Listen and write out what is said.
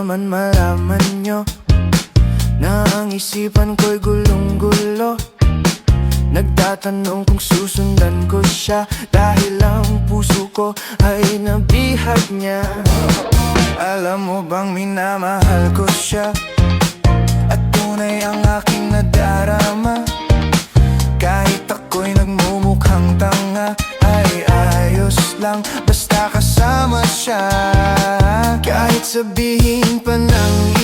naman malaman nyo na ang isipan ko'y gulong-gulo. Nagtatanong kung susundan ko siya, dahil ang puso ko ay nabihag niya. Alam mo bang minamahal ko siya, at tunay ang aking nadarama. Kahit ako'y nagmumukhang tanga, ay ayos lang basta kasama siya. Kahit sabihin pa ng